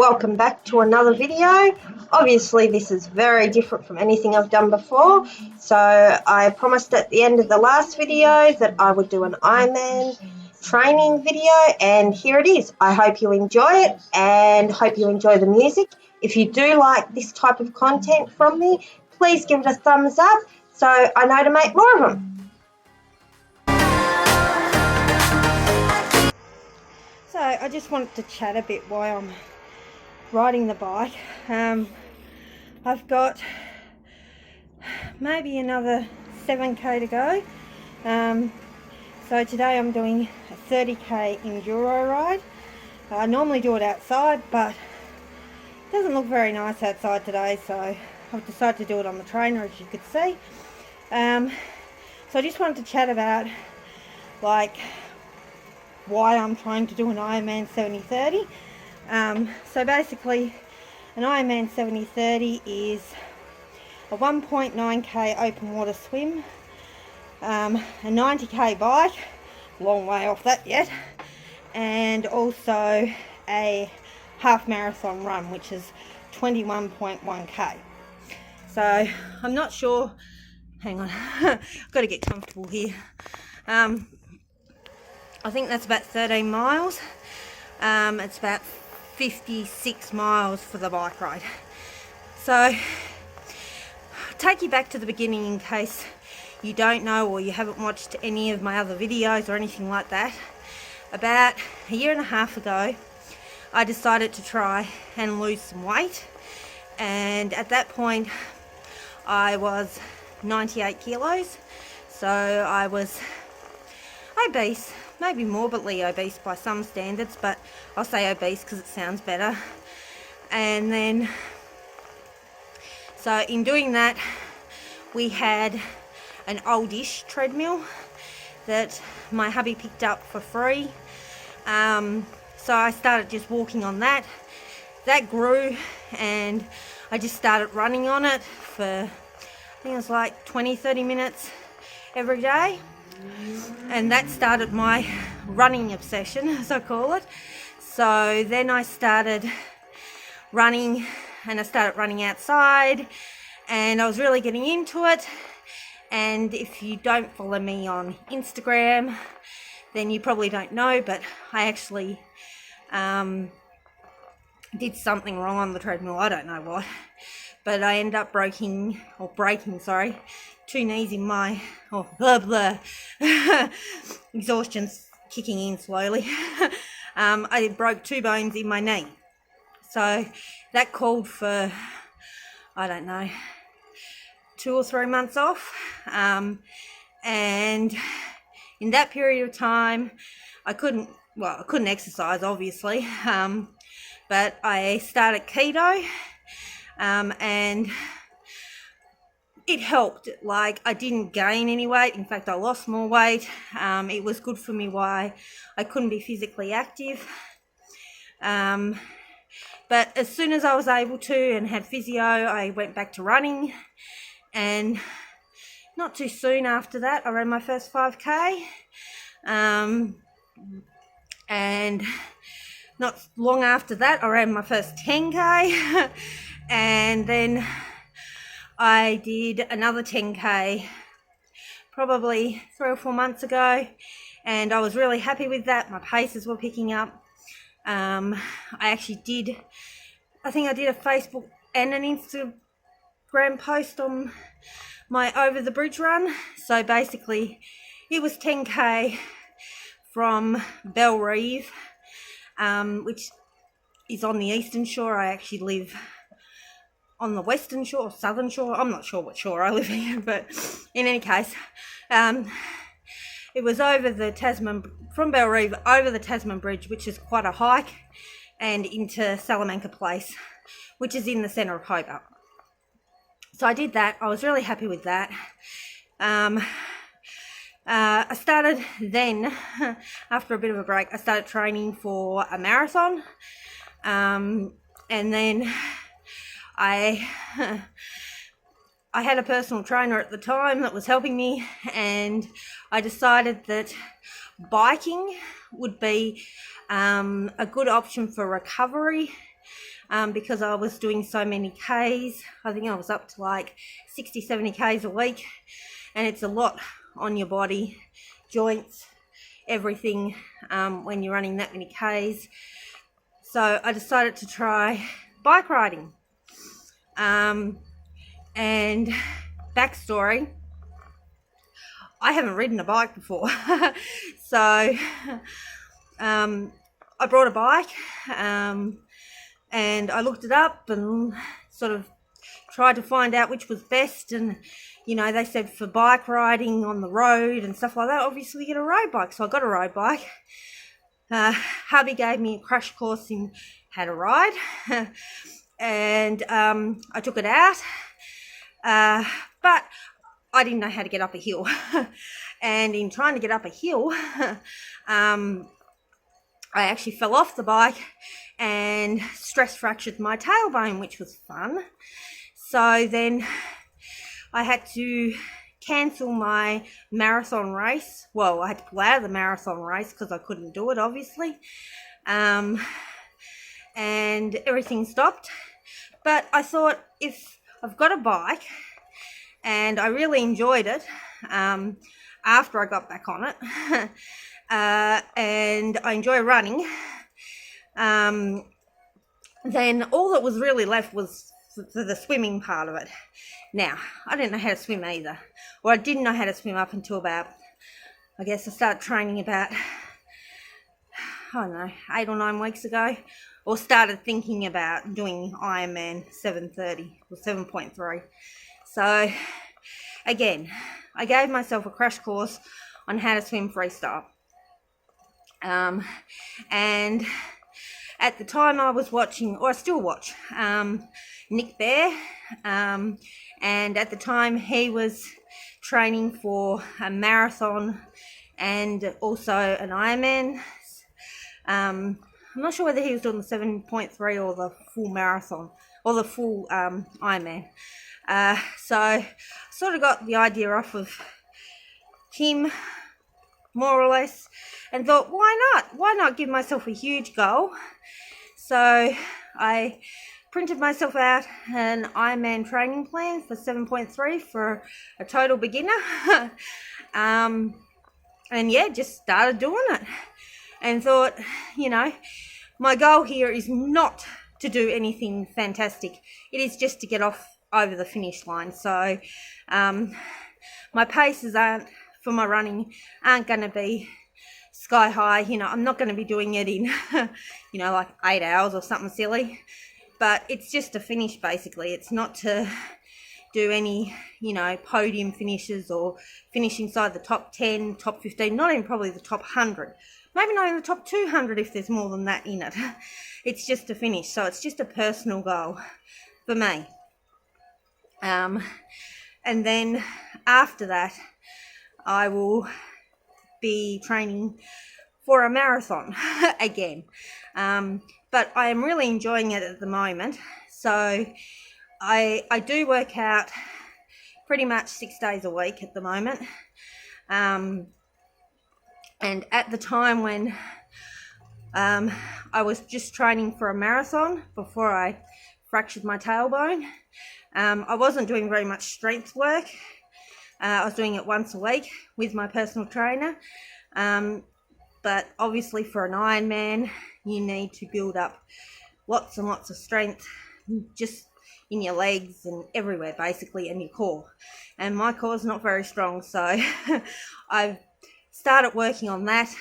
welcome back to another video. Obviously this is very different from anything I've done before, so I promised at the end of the last video that I would do an Ironman training video, and here it is. I hope you enjoy it and hope you enjoy the music. If you do like this type of content from me, please give it a thumbs up so I know to make more of them. So I just wanted to chat a bit while I'm riding the bike. I've got maybe another 7k to go. So today I'm doing a 30k enduro ride. I normally do it outside, but it doesn't look very nice outside today, so I've decided to do it on the trainer, as you could see. So I just wanted to chat about why I'm trying to do an Ironman 70.3. So basically an Ironman 70.3 is a 1.9k open water swim, a 90k bike, long way off that yet, and also a half marathon run, which is 21.1k. So I'm not sure, hang on, I've got to get comfortable here. I think that's about 13 miles. It's about 56 miles for the bike ride. So I'll take you back to the beginning in case you don't know or you haven't watched any of my other videos or anything like that. About a year and a half ago, I decided to try and lose some weight, and at that point I was 98 kilos, so I was obese, maybe morbidly obese by some standards, but I'll say obese because it sounds better. And then, so in doing that, we had an oldish treadmill that my hubby picked up for free. So I started just walking on that. That grew, and I just started running on it for, I think it was like 20-30 minutes every day. And that started my running obsession, as I call it. So then I started running, and I started running outside, and I was really getting into it. And if you don't follow me on Instagram, then you probably don't know, but I actually did something wrong on the treadmill. I don't know what, but I ended up breaking 2 knees in my, exhaustion's kicking in slowly. I broke 2 bones in my knee. So that called for, I don't know, 2 or 3 months off. And in that period of time, I couldn't exercise, obviously. But I started keto, and it helped. Like, I didn't gain any weight. In fact, I lost more weight. It was good for me why I couldn't be physically active. But as soon as I was able to and had physio, I went back to running. And not too soon after that, I ran my first 5k. And not long after that, I ran my first 10k. And then I did another 10k probably 3 or 4 months ago, and I was really happy with that. My paces were picking up. I think I did a Facebook and an Instagram post on my over the bridge run. So basically it was 10k from Bellerive, which is on the eastern shore. I actually live on the western shore or southern shore. I'm not sure what shore I live in, but in any case, it was over the from Bellerive over the Tasman Bridge, which is quite a hike, and into Salamanca Place, which is in the centre of Hobart. So I did that. I was really happy with that. I started then, after a bit of a break, I started training for a marathon, and then I had a personal trainer at the time that was helping me, and I decided that biking would be a good option for recovery because I was doing so many Ks. I think I was up to like 60, 70 Ks a week, and it's a lot on your body, joints, everything, when you're running that many Ks. So I decided to try bike riding. And backstory, I haven't ridden a bike before. So I brought a bike, and I looked it up and sort of tried to find out which was best. And they said for bike riding on the road and stuff like that, obviously get a road bike. So I got a road bike. Hubby gave me a crash course in how to ride, and I took it out, but I didn't know how to get up a hill. And in trying to get up a hill, I actually fell off the bike and stress fractured my tailbone, which was fun. So then I had to cancel my marathon race. Well, I had to pull out of the marathon race because I couldn't do it, obviously. And everything stopped. But I thought, if I've got a bike and I really enjoyed it after I got back on it, and I enjoy running, then all that was really left was for the swimming part of it. Now, I didn't know how to swim either. Well, I didn't know how to swim up until about, I guess I started training about, 8 or 9 weeks ago, or started thinking about doing Ironman 7.30 or 7.3. So, again, I gave myself a crash course on how to swim freestyle. And at the time I was watching, or I still watch, Nick Bear, and at the time he was training for a marathon and also an Ironman. I'm not sure whether he was doing the 7.3 or the full marathon or the full Ironman. So I sort of got the idea off of him, more or less, and thought, why not give myself a huge goal? So I printed myself out an Ironman training plan for 7.3 for a total beginner. And yeah, just started doing it and thought, my goal here is not to do anything fantastic. It is just to get off over the finish line. So my paces for my running aren't going to be sky high. I'm not going to be doing it in, like 8 hours or something silly. But it's just a finish, basically. It's not to do any, podium finishes or finish inside the top 10, top 15, not even probably the top 100. Maybe not even the top 200 if there's more than that in it. It's just a finish. So it's just a personal goal for me. And then after that, I will be training for a marathon again. But I am really enjoying it at the moment. So I do work out pretty much 6 days a week at the moment. And at the time when I was just training for a marathon before I fractured my tailbone, I wasn't doing very much strength work. I was doing it once a week with my personal trainer. But obviously for an Ironman, you need to build up lots and lots of strength just in your legs and everywhere basically, and your core. And my core is not very strong, so I've started working on that.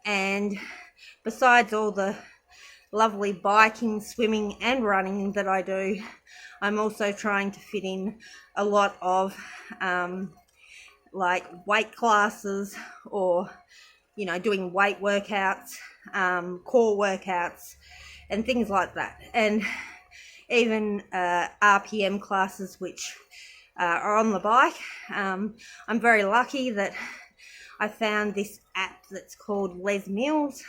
And besides all the lovely biking, swimming and running that I do, I'm also trying to fit in a lot of like weight classes, or doing weight workouts, core workouts and things like that, and even RPM classes which are on the bike. I'm very lucky that I found this app that's called Les Mills,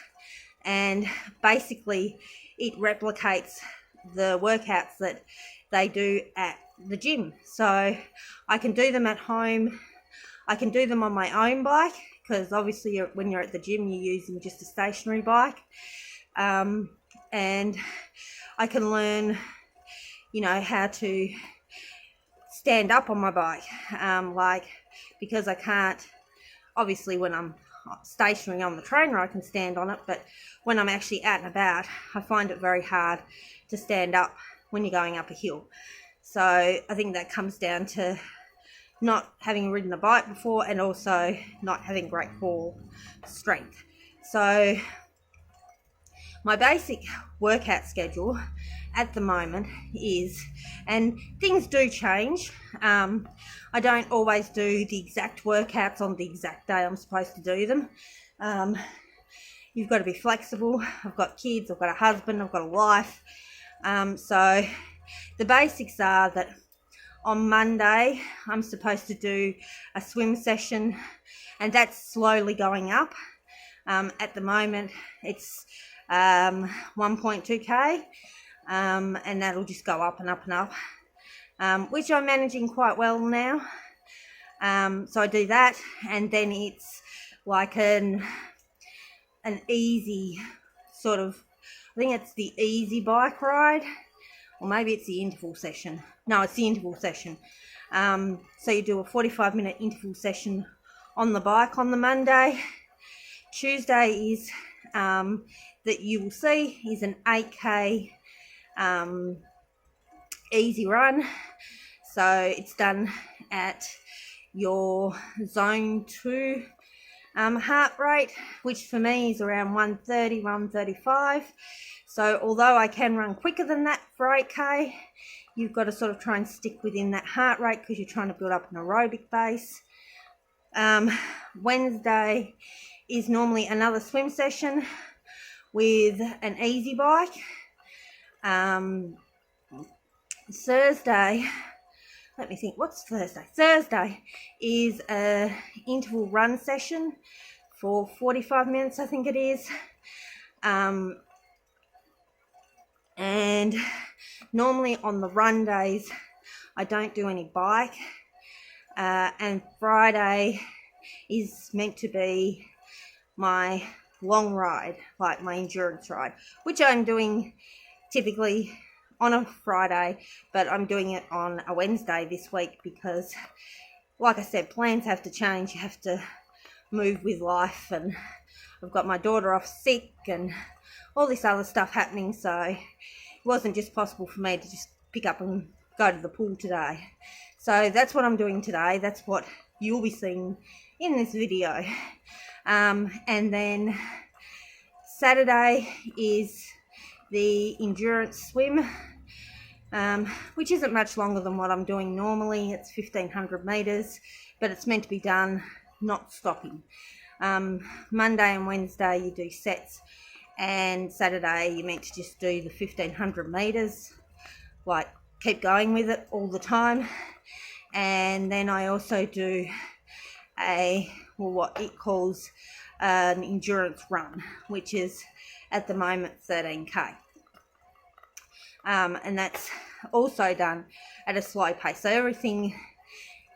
and basically it replicates the workouts that they do at the gym. So I can do them at home. I can do them on my own bike, because obviously when you're at the gym you're using just a stationary bike. And I can learn, how to stand up on my bike, because I can't, obviously when I'm stationary on the trainer I can stand on it, but when I'm actually out and about I find it very hard to stand up when you're going up a hill. So I think that comes down to not having ridden a bike before and also not having great core strength. So my basic workout schedule at the moment is, and things do change, I don't always do the exact workouts on the exact day I'm supposed to do them. You've got to be flexible. I've got kids, I've got a husband, I've got a life. So the basics are that on Monday I'm supposed to do a swim session, and that's slowly going up. At the moment it's 1.2k, and that'll just go up and up and up, which I'm managing quite well now. So I do that, and then it's like an easy sort of, I think it's the easy bike ride, or maybe it's the interval session. No, it's the interval session. So you do a 45-minute interval session on the bike on the Monday. Tuesday is that you will see is an 8k easy run. So it's done at your zone 2 heart rate, which for me is around 130, 135. So although I can run quicker than that for 8k, you've got to sort of try and stick within that heart rate because you're trying to build up an aerobic base. Wednesday is normally another swim session with an easy bike. Thursday, let me think, what's Thursday? Thursday is a interval run session for 45 minutes, I think it is. And normally on the run days I don't do any bike, and Friday is meant to be my long ride, like my endurance ride, which I'm doing typically on a Friday, but I'm doing it on a Wednesday this week because, like I said, plans have to change. You have to move with life, and I've got my daughter off sick and all this other stuff happening, so it wasn't just possible for me to just pick up and go to the pool today. So that's what I'm doing today. That's what you'll be seeing in this video. And then Saturday is the endurance swim, which isn't much longer than what I'm doing normally. It's 1500 meters, but it's meant to be done not stopping. Monday and Wednesday you do sets, and Saturday you're meant to just do the 1500 meters, like keep going with it all the time. And then I also do what it calls an endurance run, which is at the moment 13k, and that's also done at a slow pace, so everything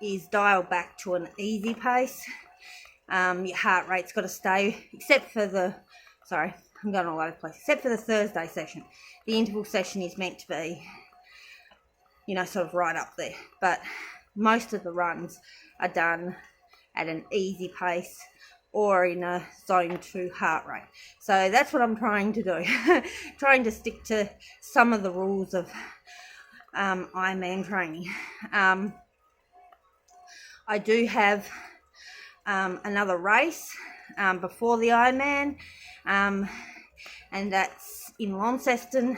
is dialed back to an easy pace. Your heart rate's got to stay, except for the I'm going all over the place, except for the Thursday session. The interval session is meant to be, sort of right up there, but most of the runs are done at an easy pace or in a zone 2 heart rate. So that's what I'm trying to do, trying to stick to some of the rules of Ironman training. I do have another race before the Ironman, and that's in Launceston,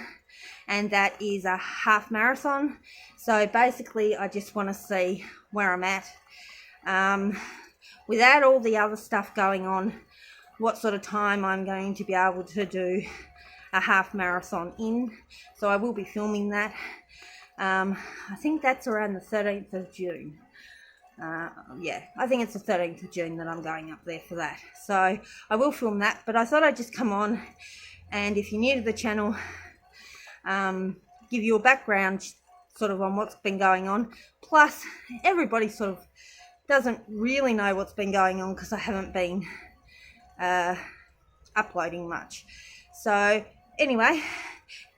and that is a half marathon. So basically I just want to see where I'm at, without all the other stuff going on, what sort of time I'm going to be able to do a half marathon in. So I will be filming that. I think that's around the 13th of June. I think it's the 13th of June that I'm going up there for that. So I will film that, but I thought I'd just come on, and if you're new to the channel, give you a background sort of on what's been going on. Plus, everybody sort of doesn't really know what's been going on because I haven't been uploading much. So anyway,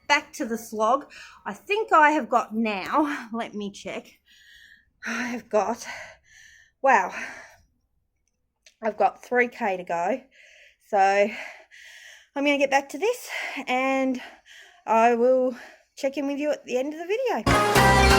back to the slog. I think I have got now, let me check. I have got, wow, I've got 3K to go. So I'm going to get back to this and I will check in with you at the end of the video.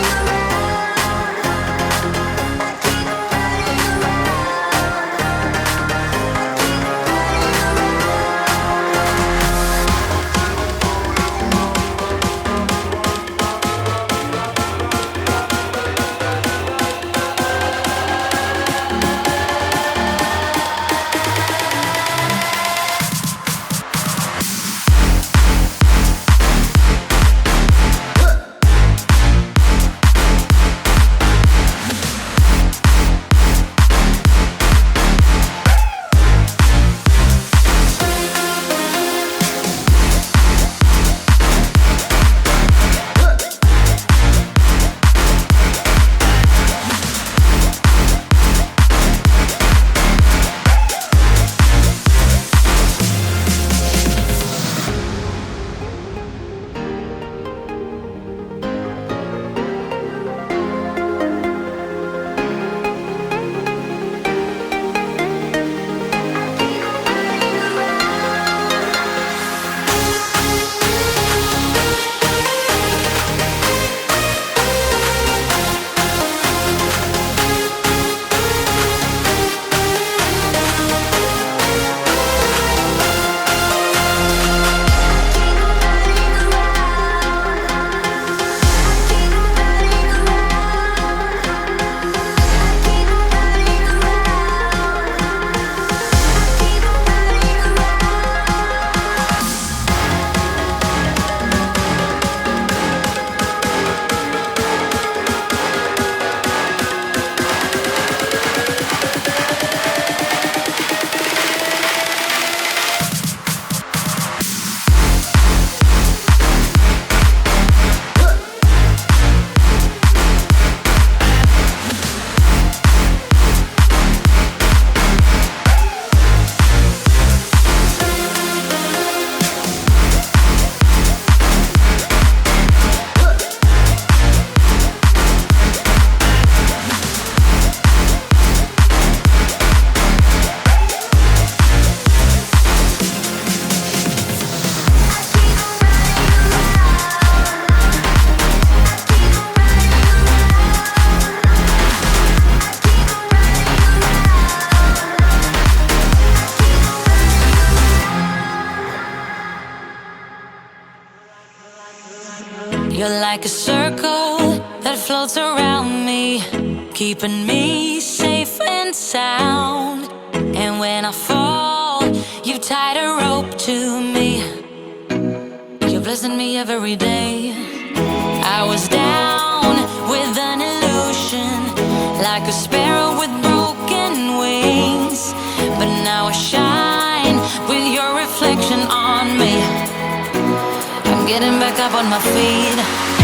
You're like a circle that floats around me, keeping me safe and sound. And when I fall, you tied a rope to me. You're blessing me every day. I was down with an illusion, like a sparrow with broken wings. But now I shine with your reflection on me. I'm getting back up on my feet.